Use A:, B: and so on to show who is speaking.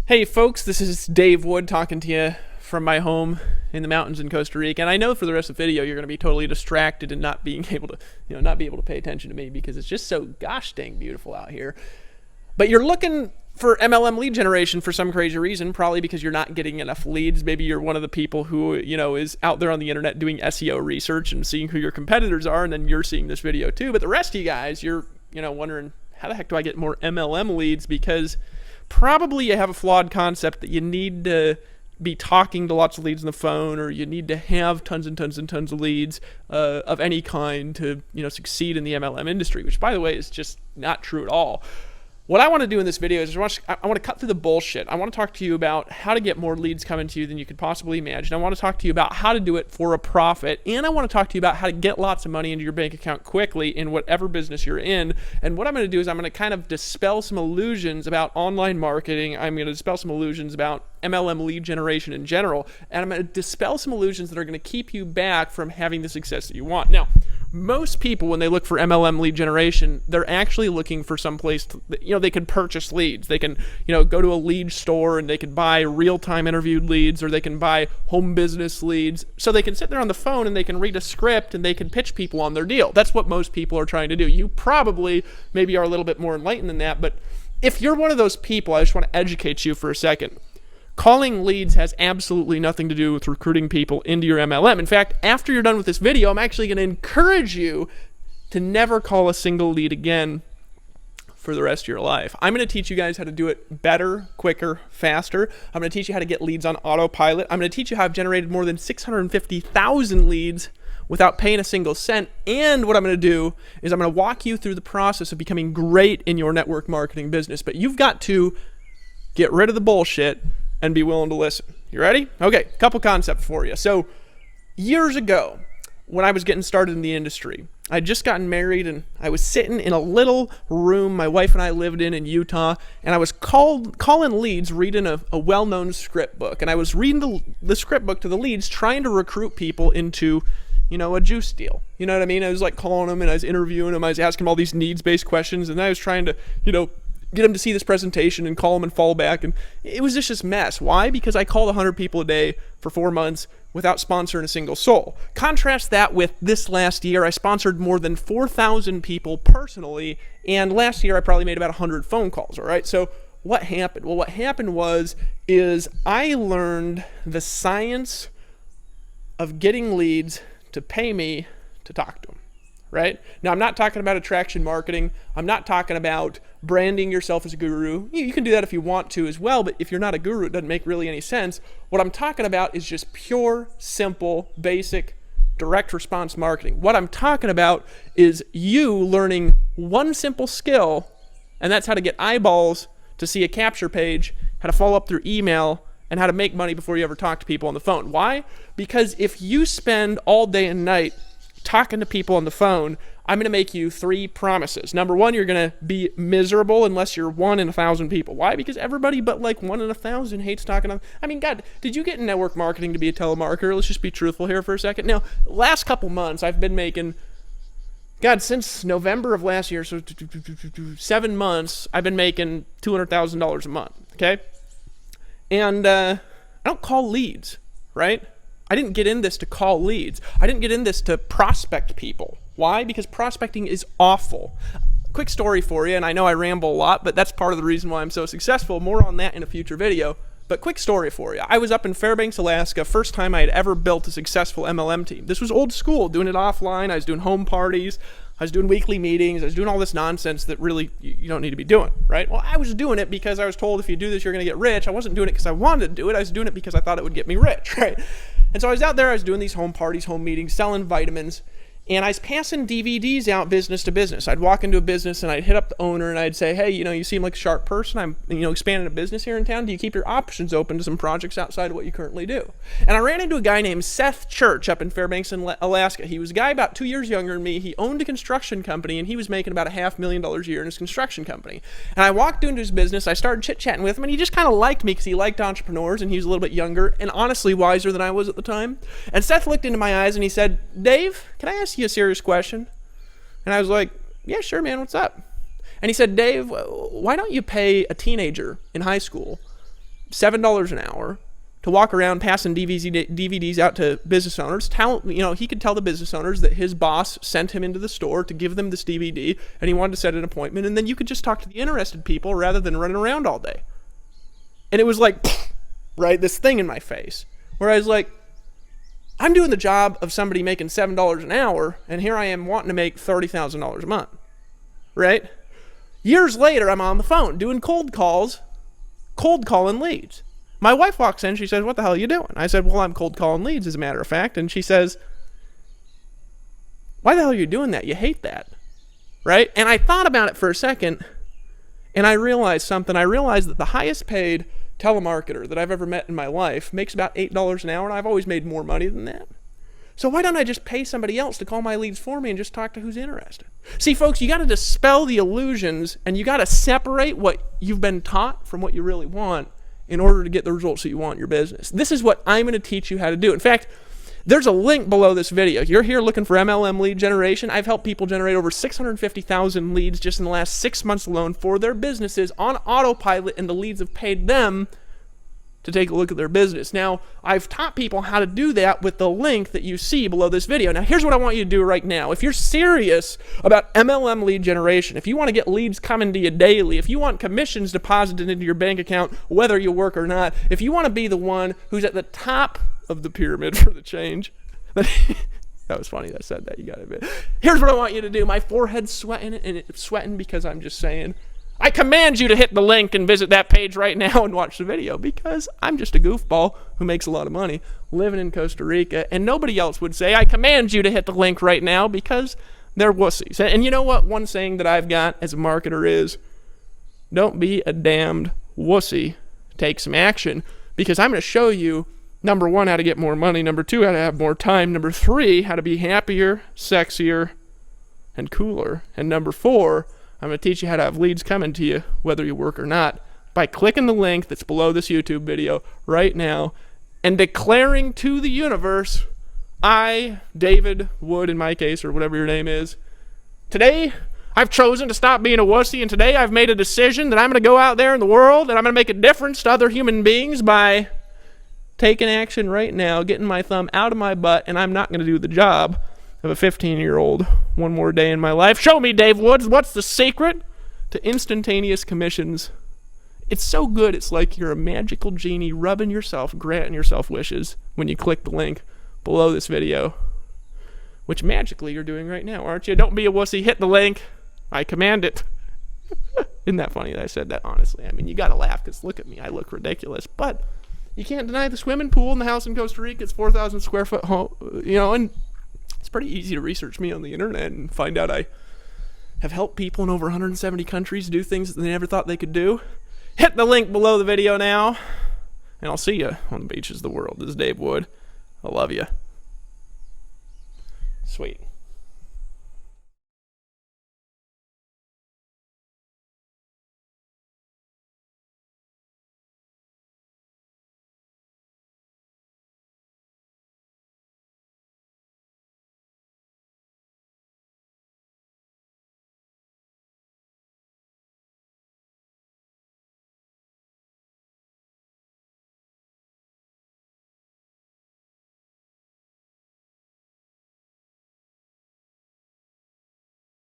A: Hey folks, this is Dave Wood talking to you from my home in the mountains in Costa Rica. And I know for the rest of the video you're going to be totally distracted and not being able to, not be able to pay attention to me because it's just so gosh dang beautiful out here. But you're looking for MLM lead generation for some crazy reason, probably because you're not getting enough leads. Maybe you're one of the people who, is out there on the internet doing SEO research and seeing who your competitors are, and then you're seeing this video too. But the rest of you guys, you're, wondering, how the heck do I get more MLM leads? Because probably you have a flawed concept that you need to be talking to lots of leads on the phone, or you need to have tons and tons and tons of leads of any kind to succeed in the MLM industry, which by the way is just not true at all. What I want to do in this video is I want to cut through the bullshit. I want to talk to you about how to get more leads coming to you than you could possibly imagine. I want to talk to you about how to do it for a profit, and I want to talk to you about how to get lots of money into your bank account quickly in whatever business you're in. And what I'm going to do is I'm going to kind of dispel some illusions about online marketing. I'm going to dispel some illusions about MLM lead generation in general, and I'm going to dispel some illusions that are going to keep you back from having the success that you want. Now, most people, when they look for MLM lead generation, they're actually looking for some place they can purchase leads. They can, go to a lead store and they can buy real-time interviewed leads, or they can buy home business leads. So they can sit there on the phone and they can read a script and they can pitch people on their deal. That's what most people are trying to do. You probably maybe are a little bit more enlightened than that, but if you're one of those people, I just want to educate you for a second. Calling leads has absolutely nothing to do with recruiting people into your MLM. In fact, after you're done with this video, I'm actually going to encourage you to never call a single lead again for the rest of your life. I'm going to teach you guys how to do it better, quicker, faster. I'm going to teach you how to get leads on autopilot. I'm going to teach you how I've generated more than 650,000 leads without paying a single cent. And what I'm going to do is I'm going to walk you through the process of becoming great in your network marketing business. But you've got to get rid of the bullshit and be willing to listen. You ready? Okay, couple concepts for you. So years ago, when I was getting started in the industry, I'd just gotten married and I was sitting in a little room my wife and I lived in Utah, and I was calling leads, reading a well-known script book. And I was reading the script book to the leads, trying to recruit people into a juice deal. You know what I mean? I was like calling them and I was interviewing them. I was asking them all these needs-based questions, and I was trying to, get them to see this presentation and call them and fall back. And it was just this mess. Why? Because I called 100 people a day for 4 months without sponsoring a single soul. Contrast that with this last year. I sponsored more than 4,000 people personally, and last year I probably made about 100 phone calls, all right? So what happened? Well, what happened is I learned the science of getting leads to pay me to talk to them. Right? Now, I'm not talking about attraction marketing. I'm not talking about branding yourself as a guru. You can do that if you want to as well, but if you're not a guru, it doesn't make really any sense. What I'm talking about is just pure, simple, basic, direct response marketing. What I'm talking about is you learning one simple skill, and that's how to get eyeballs to see a capture page, how to follow up through email, and how to make money before you ever talk to people on the phone. Why? Because if you spend all day and night talking to people on the phone, I'm going to make you 3 promises. Number 1, you're going to be miserable unless you're 1 in 1,000 people. Why? Because everybody but like 1 in 1,000 hates talking to. I mean, God, did you get in network marketing to be a telemarketer? Let's just be truthful here for a second. Now, last couple months, I've been making, since November of last year, so 7 months, I've been making $200,000 a month, okay? And I don't call leads, right? I didn't get in this to call leads. I didn't get in this to prospect people. Why? Because prospecting is awful. Quick story for you, and I know I ramble a lot, but that's part of the reason why I'm so successful. More on that in a future video. But quick story for you. I was up in Fairbanks, Alaska, first time I had ever built a successful MLM team. This was old school, doing it offline. I was doing home parties. I was doing weekly meetings. I was doing all this nonsense that really you don't need to be doing, right? Well, I was doing it because I was told if you do this, you're going to get rich. I wasn't doing it because I wanted to do it. I was doing it because I thought it would get me rich, right? And so I was out there, I was doing these home parties, home meetings, selling vitamins, and I was passing DVDs out business to business. I'd walk into a business and I'd hit up the owner and I'd say, hey, you seem like a sharp person. I'm, expanding a business here in town. Do you keep your options open to some projects outside of what you currently do? And I ran into a guy named Seth Church up in Fairbanks, Alaska. He was a guy about 2 years younger than me. He owned a construction company and he was making about $500,000 a year in his construction company. And I walked into his business, I started chit-chatting with him, and he just kind of liked me because he liked entrepreneurs and he was a little bit younger and honestly wiser than I was at the time. And Seth looked into my eyes and he said, Dave, can I ask you a serious question? And I was like, yeah, sure, man, what's up? And he said, Dave, why don't you pay a teenager in high school $7 an hour to walk around passing DVDs out to business owners. He could tell the business owners that his boss sent him into the store to give them this DVD, and he wanted to set an appointment, and then you could just talk to the interested people rather than running around all day. And it was like, right, this thing in my face, where I was like, I'm doing the job of somebody making $7 an hour, and here I am wanting to make $30,000 a month, right? Years later, I'm on the phone doing cold calling leads. My wife walks in, she says, what the hell are you doing? I said, well, I'm cold calling leads, as a matter of fact. And she says, why the hell are you doing that? You hate that, right? And I thought about it for a second, and I realized something. I realized that the highest paid telemarketer that I've ever met in my life makes about $8 an hour, and I've always made more money than that. So why don't I just pay somebody else to call my leads for me and just talk to who's interested? See, folks, you got to dispel the illusions, and you got to separate what you've been taught from what you really want in order to get the results that you want in your business. This is what I'm going to teach you how to do. In fact, there's a link below this video. You're here looking for MLM lead generation. I've helped people generate over 650,000 leads just in the last 6 months alone for their businesses on autopilot, and the leads have paid them to take a look at their business. Now, I've taught people how to do that with the link that you see below this video. Now, here's what I want you to do right now. If you're serious about MLM lead generation, if you want to get leads coming to you daily, if you want commissions deposited into your bank account, whether you work or not, if you want to be the one who's at the top of the pyramid for the change, that was funny that I said that, you got to admit. Here's what I want you to do. My forehead's sweating, and it's sweating because I'm just saying, I command you to hit the link and visit that page right now and watch the video, because I'm just a goofball who makes a lot of money living in Costa Rica, and nobody else would say, I command you to hit the link right now, because they're wussies. And you know what? One saying that I've got as a marketer is, don't be a damned wussy. Take some action, because I'm going to show you, number one, how to get more money, number two, how to have more time, number three, how to be happier, sexier, and cooler, and number four, I'm going to teach you how to have leads coming to you, whether you work or not, by clicking the link that's below this YouTube video right now and declaring to the universe, I, David Wood in my case, or whatever your name is, today I've chosen to stop being a wussy, and today I've made a decision that I'm going to go out there in the world and I'm going to make a difference to other human beings by taking action right now, getting my thumb out of my butt, and I'm not going to do the job of a 15-year-old one more day in my life. Show me, Dave Woods, what's the secret to instantaneous commissions? It's so good, it's like you're a magical genie rubbing yourself, granting yourself wishes when you click the link below this video, which magically you're doing right now, aren't you? Don't be a wussy, hit the link. I command it. Isn't that funny that I said that, honestly? I mean, you gotta laugh, because look at me, I look ridiculous, but you can't deny the swimming pool in the house in Costa Rica. It's 4,000 square foot home, and it's pretty easy to research me on the internet and find out I have helped people in over 170 countries do things that they never thought they could do. Hit the link below the video now, and I'll see you on the beaches of the world. This is Dave Wood. I love you. Sweet.